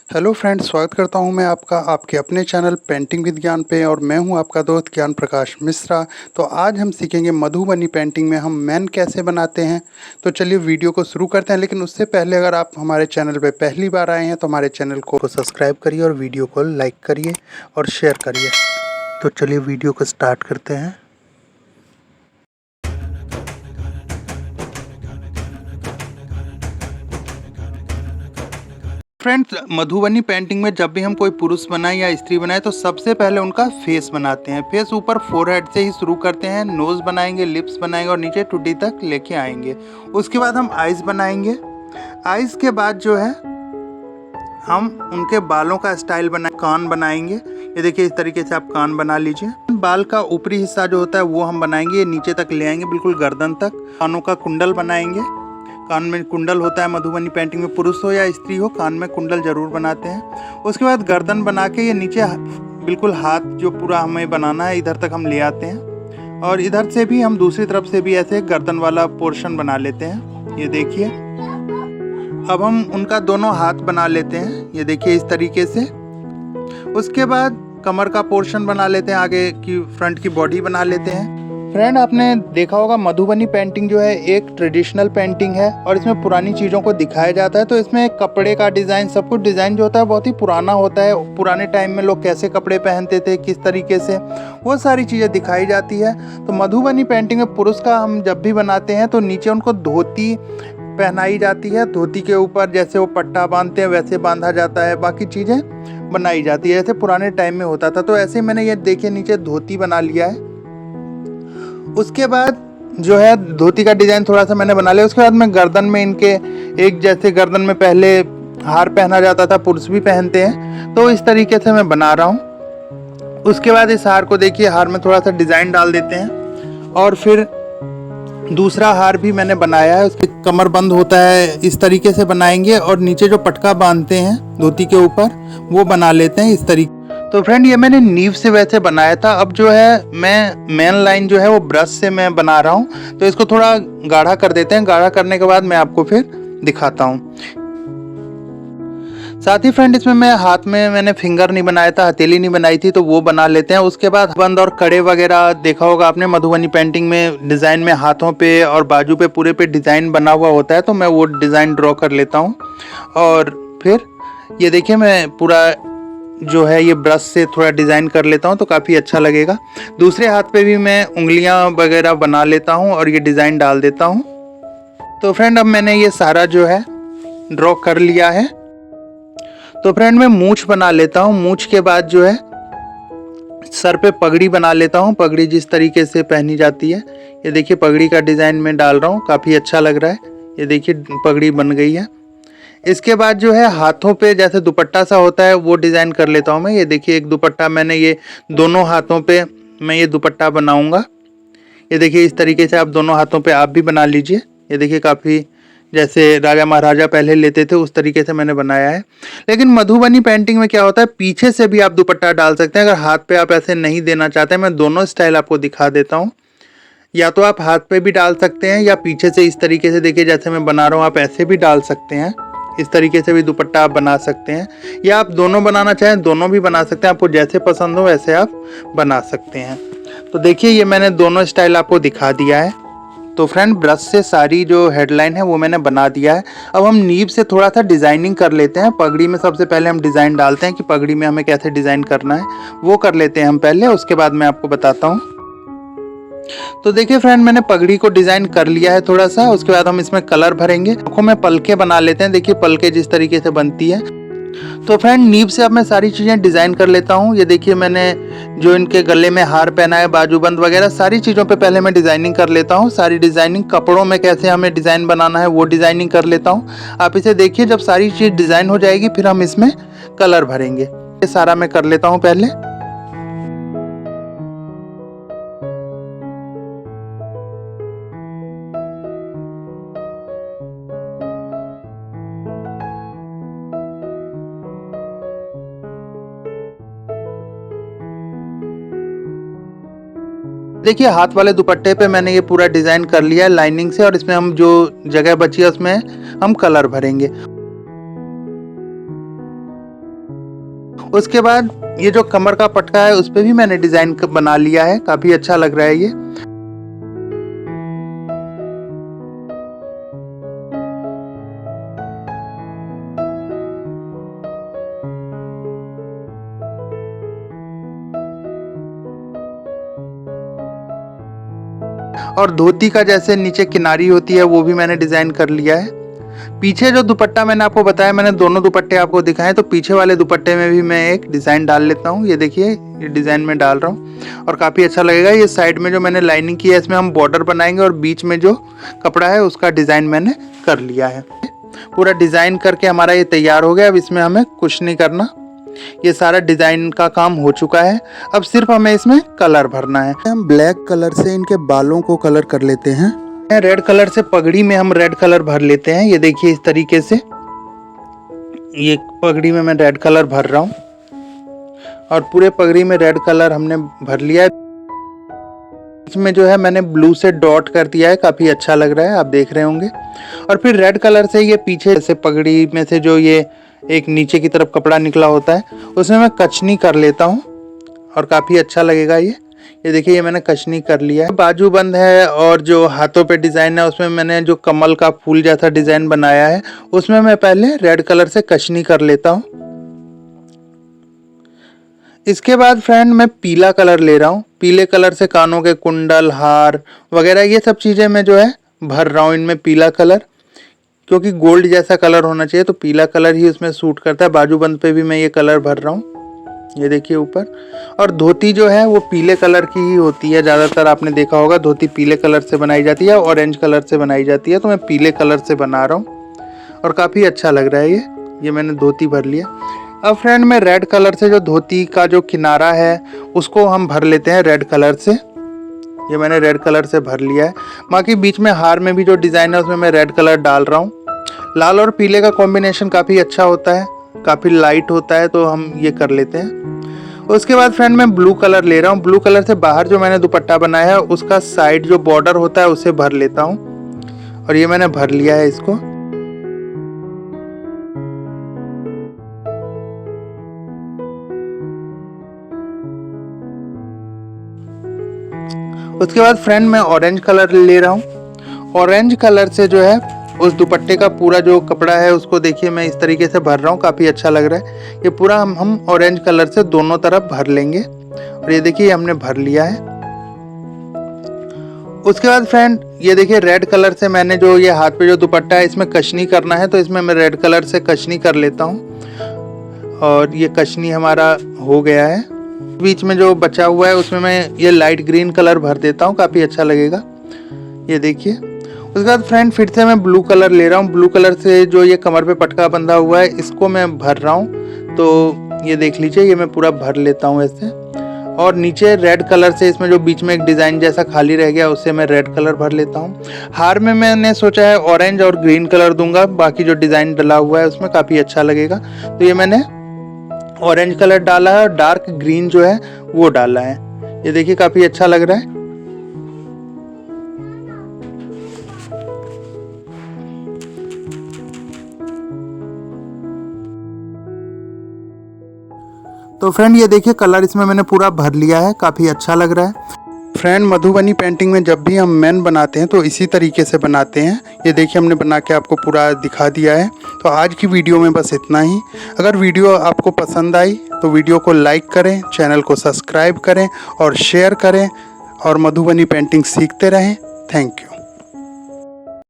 Hello friends, स्वागत करता हूं मैं आपका आपके अपने चैनल पेंटिंग विद ज्ञान पे। और मैं हूं आपका दोस्त ज्ञान प्रकाश मिश्रा। तो आज हम सीखेंगे मधुबनी पेंटिंग में हम मैन कैसे बनाते हैं। तो चलिए वीडियो को शुरू करते हैं। लेकिन उससे पहले अगर आप हमारे चैनल पे पहली बार आए हैं तो हमारे चैनल को सब्सक्राइब करिए और वीडियो को लाइक करिए और शेयर करिए। तो चलिए वीडियो को स्टार्ट करते हैं। फ्रेंड्स, मधुबनी पेंटिंग में जब भी हम कोई पुरुष बनाए या स्त्री बनाए तो सबसे पहले उनका फेस बनाते हैं। फेस ऊपर फोरहेड से ही शुरू करते हैं। नोज़ बनाएंगे, लिप्स बनाएंगे और नीचे टुटी तक लेके आएंगे। उसके बाद हम आइज़ बनाएंगे। आइज़ के बाद जो है हम उनके बालों का स्टाइल कान बनाएंगे। ये देखिए, इस तरीके से आप कान बना लीजिए। बाल का ऊपरी हिस्सा जो होता है वो हम बनाएंगे, ये नीचे तक ले आएंगे, बिल्कुल गर्दन तक। कानों का कुंडल बनाएंगे। कान में कुंडल होता है मधुबनी पेंटिंग में, पुरुष हो या स्त्री हो कान में कुंडल जरूर बनाते हैं। उसके बाद गर्दन बना के ये नीचे बिल्कुल हाथ जो पूरा हमें बनाना है इधर तक हम ले आते हैं। और इधर से भी हम दूसरी तरफ से भी ऐसे गर्दन वाला पोर्शन बना लेते हैं। ये देखिए, अब हम उनका दोनों हाथ बना लेते हैं। ये देखिए इस तरीके से। उसके बाद कमर का पोर्शन बना लेते हैं, आगे की फ्रंट की बॉडी बना लेते हैं। फ्रेंड, आपने देखा होगा मधुबनी पेंटिंग जो है एक ट्रेडिशनल पेंटिंग है और इसमें पुरानी चीज़ों को दिखाया जाता है। तो इसमें कपड़े का डिज़ाइन, सब कुछ डिज़ाइन जो होता है बहुत ही पुराना होता है। पुराने टाइम में लोग कैसे कपड़े पहनते थे, किस तरीके से, वो सारी चीज़ें दिखाई जाती है। तो मधुबनी पेंटिंग में पुरुष का हम जब भी बनाते हैं तो नीचे उनको धोती पहनाई जाती है। धोती के ऊपर जैसे वो पट्टा बांधते हैं वैसे बांधा जाता है, बाकी चीज़ें बनाई जाती है जैसे पुराने टाइम में होता था। तो ऐसे मैंने ये देखिए नीचे धोती बना लिया है। उसके बाद जो है धोती का डिज़ाइन थोड़ा सा मैंने बना लिया। उसके बाद मैं गर्दन में इनके एक जैसे गर्दन में पहले हार पहना जाता था, पुरुष भी पहनते हैं, तो इस तरीके से मैं बना रहा हूँ। उसके बाद इस हार को देखिए, हार में थोड़ा सा डिज़ाइन डाल देते हैं। और फिर दूसरा हार भी मैंने बनाया है, उसकी कमर बंद होता है, इस तरीके से बनाएंगे। और नीचे जो पटका बांधते हैं धोती के ऊपर वो बना लेते हैं इस तरीके। तो फ्रेंड, ये मैंने नीव से वैसे बनाया था। अब जो है मैं मेन लाइन जो है वो ब्रश से मैं बना रहा हूँ। तो इसको थोड़ा गाढ़ा कर देते हैं। गाढ़ा करने के बाद मैं आपको फिर दिखाता हूँ। साथ ही फ्रेंड, इसमें मैं हाथ में मैंने फिंगर नहीं बनाया था, हथेली नहीं बनाई थी, तो वो बना लेते हैं। उसके बाद बंद और कड़े वगैरह देखा होगा आपने मधुबनी पेंटिंग में, डिज़ाइन में हाथों पे और बाजू पे पूरे पे डिज़ाइन बना हुआ होता है। तो मैं वो डिज़ाइन ड्रॉ कर लेता हूँ। और फिर ये देखिए, मैं पूरा जो है ये ब्रश से थोड़ा डिज़ाइन कर लेता हूँ तो काफ़ी अच्छा लगेगा। दूसरे हाथ पे भी मैं उंगलियाँ वगैरह बना लेता हूँ और ये डिज़ाइन डाल देता हूँ। तो फ्रेंड, अब मैंने ये सारा जो है ड्रॉ कर लिया है। तो फ्रेंड, मैं मूंछ बना लेता हूँ। मूंछ के बाद जो है सर पे पगड़ी बना लेता हूँ। पगड़ी जिस तरीके से पहनी जाती है, ये देखिए पगड़ी का डिज़ाइन मैं डाल रहा हूँ, काफ़ी अच्छा लग रहा है। ये देखिए पगड़ी बन गई है। इसके बाद जो है हाथों पे जैसे दुपट्टा सा होता है वो डिज़ाइन कर लेता हूँ मैं। ये देखिए एक दुपट्टा मैंने ये दोनों हाथों पे मैं ये दुपट्टा बनाऊंगा। ये देखिए इस तरीके से आप दोनों हाथों पे आप भी बना लीजिए। ये देखिए काफ़ी जैसे राजा महाराजा पहले लेते थे उस तरीके से मैंने बनाया है। लेकिन मधुबनी पेंटिंग में क्या होता है, पीछे से भी आप दुपट्टा डाल सकते हैं। अगर हाथ पे आप ऐसे नहीं देना चाहते, मैं दोनों स्टाइल आपको दिखा देता हूँ। या तो आप हाथ पे भी डाल सकते हैं या पीछे से इस तरीके से, देखिए जैसे मैं बना रहा हूँ, आप ऐसे भी डाल सकते हैं। इस तरीके से भी दुपट्टा आप बना सकते हैं, या आप दोनों बनाना चाहें दोनों भी बना सकते हैं। आपको जैसे पसंद हो वैसे आप बना सकते हैं। तो देखिए ये मैंने दोनों स्टाइल आपको दिखा दिया है। तो फ्रेंड, ब्रश से सारी जो हेडलाइन है वो मैंने बना दिया है। अब हम नीब से थोड़ा सा डिज़ाइनिंग कर लेते हैं। पगड़ी में सबसे पहले हम डिज़ाइन डालते हैं कि पगड़ी में हमें कैसे डिज़ाइन करना है, वो कर लेते हैं हम पहले, उसके बाद मैं आपको बताता हूँ। तो देखिए फ्रेंड, मैंने पगड़ी को डिज़ाइन कर लिया है थोड़ा सा। उसके बाद हम इसमें कलर भरेंगे। आँखों में पलके बना लेते हैं। देखिए पलके जिस तरीके से बनती है। तो फ्रेंड, नीब से अब मैं सारी चीज़ें डिज़ाइन कर लेता हूँ। ये देखिए मैंने जो इनके गले में हार पहना है, बाजूबंद वगैरह सारी चीज़ों पे पहले मैं डिज़ाइनिंग कर लेता हूँ। सारी डिज़ाइनिंग कपड़ों में कैसे हमें डिज़ाइन बनाना है वो डिज़ाइनिंग कर लेता हूँ। आप इसे देखिए, जब सारी चीज़ डिज़ाइन हो जाएगी फिर हम इसमें कलर भरेंगे। ये सारा मैं कर लेता हूँ पहले। देखिए हाथ वाले दुपट्टे पे मैंने ये पूरा डिज़ाइन कर लिया है लाइनिंग से। और इसमें हम जो जगह बची है उसमें हम कलर भरेंगे। उसके बाद ये जो कमर का पटका है उस पे भी मैंने डिजाइन बना लिया है, काफी अच्छा लग रहा है ये। और धोती का जैसे नीचे किनारी होती है वो भी मैंने डिजाइन कर लिया है। पीछे जो दुपट्टा मैंने आपको बताया, मैंने दोनों दुपट्टे आपको दिखाए, तो पीछे वाले दुपट्टे में भी मैं एक डिज़ाइन डाल लेता हूँ। ये देखिए, ये डिज़ाइन में डाल रहा हूँ और काफ़ी अच्छा लगेगा। ये साइड में जो मैंने लाइनिंग की है इसमें हम बॉर्डर बनाएंगे और बीच में जो कपड़ा है उसका डिज़ाइन मैंने कर लिया है। पूरा डिज़ाइन करके हमारा ये तैयार हो गया। अब इसमें हमें कुछ नहीं करना, ये सारा डिज़ाइन का काम हो चुका है। अब सिर्फ हमें इसमें कलर भरना है। हम ब्लैक कलर से इनके बालों को कलर कर लेते हैं। रेड कलर से पगड़ी में हम रेड कलर भर लेते हैं। ये देखिए इस तरीके से, ये पगड़ी में मैं रेड कलर भर रहा हूँ और पूरे पगड़ी में रेड कलर हमने भर लिया है। इसमें जो है मैंने ब्लू से डॉट कर दिया है, काफ़ी अच्छा लग रहा है, आप देख रहे होंगे। और फिर रेड कलर से ये पीछे से पगड़ी में से जो ये एक नीचे की तरफ कपड़ा निकला होता है उसमें मैं कचनी कर लेता हूँ और काफ़ी अच्छा लगेगा ये देखिए, ये मैंने कचनी कर लिया है। बाजू बंद है और जो हाथों पे डिज़ाइन है उसमें मैंने जो कमल का फूल जैसा डिज़ाइन बनाया है उसमें मैं पहले रेड कलर से कचनी कर लेता हूँ। इसके बाद फ्रेंड मैं पीला कलर ले रहा हूँ। पीले कलर से कानों के कुंडल, हार वगैरह ये सब चीज़ें मैं जो है भर रहा हूँ इनमें पीला कलर, क्योंकि गोल्ड जैसा कलर होना चाहिए तो पीला कलर ही उसमें सूट करता है। बाजूबंद पे भी मैं ये कलर भर रहा हूँ, ये देखिए ऊपर। और धोती जो है वो पीले कलर की ही होती है, ज़्यादातर आपने देखा होगा धोती पीले कलर से बनाई जाती है, ऑरेंज कलर से बनाई जाती है, तो मैं पीले कलर से बना रहा हूँ और काफ़ी अच्छा लग रहा है ये मैंने धोती भर लिया। अब फ्रेंड मैं रेड कलर से जो धोती का जो किनारा है उसको हम भर लेते हैं रेड कलर से। ये मैंने रेड कलर से भर लिया है। बाकी बीच में हार में भी जो डिज़ाइन है उसमें मैं रेड कलर डाल रहा हूँ। लाल और पीले का कॉम्बिनेशन काफ़ी अच्छा होता है, काफ़ी लाइट होता है, तो हम ये कर लेते हैं। उसके बाद फ्रेंड मैं ब्लू कलर ले रहा हूँ। ब्लू कलर से बाहर जो मैंने दुपट्टा बनाया है उसका साइड जो बॉर्डर होता है उसे भर लेता हूँ और ये मैंने भर लिया है इसको। उसके बाद फ्रेंड मैं ऑरेंज कलर ले रहा हूँ। ऑरेंज कलर से जो है उस दुपट्टे का पूरा जो कपड़ा है उसको देखिए मैं इस तरीके से भर रहा हूँ, काफ़ी अच्छा लग रहा है। ये पूरा हम ऑरेंज कलर से दोनों तरफ भर लेंगे और ये देखिए हमने भर लिया है। उसके बाद फ्रेंड ये देखिए रेड कलर से मैंने जो ये हाथ पे जो दुपट्टा है इसमें कशनी करना है, तो इसमें मैं रेड कलर से कशनी कर लेता हूँ और ये कशनी हमारा हो गया है। बीच में जो बचा हुआ है उसमें मैं ये लाइट ग्रीन कलर भर देता हूँ, काफ़ी अच्छा लगेगा, ये देखिए। उसके बाद फ्रेंड फिर से मैं ब्लू कलर ले रहा हूँ। ब्लू कलर से जो ये कमर पे पटका बंधा हुआ है इसको मैं भर रहा हूँ, तो ये देख लीजिए ये मैं पूरा भर लेता हूँ ऐसे। और नीचे रेड कलर से इसमें जो बीच में एक डिज़ाइन जैसा खाली रह गया उससे मैं रेड कलर भर लेता हूँ। हार में मैंने सोचा है ऑरेंज और ग्रीन कलर दूंगा, बाकी जो डिज़ाइन डला हुआ है उसमें काफ़ी अच्छा लगेगा, तो ये मैंने ऑरेंज कलर डाला है और डार्क ग्रीन जो है वो डाला है। ये देखिए काफ़ी अच्छा लग रहा है। तो फ्रेंड ये देखिए कलर इसमें मैंने पूरा भर लिया है, काफ़ी अच्छा लग रहा है। फ्रेंड मधुबनी पेंटिंग में जब भी हम मैन बनाते हैं तो इसी तरीके से बनाते हैं। ये देखिए हमने बना के आपको पूरा दिखा दिया है। तो आज की वीडियो में बस इतना ही। अगर वीडियो आपको पसंद आई तो वीडियो को लाइक करें, चैनल को सब्सक्राइब करें और शेयर करें और मधुबनी पेंटिंग सीखते रहें। Thank you.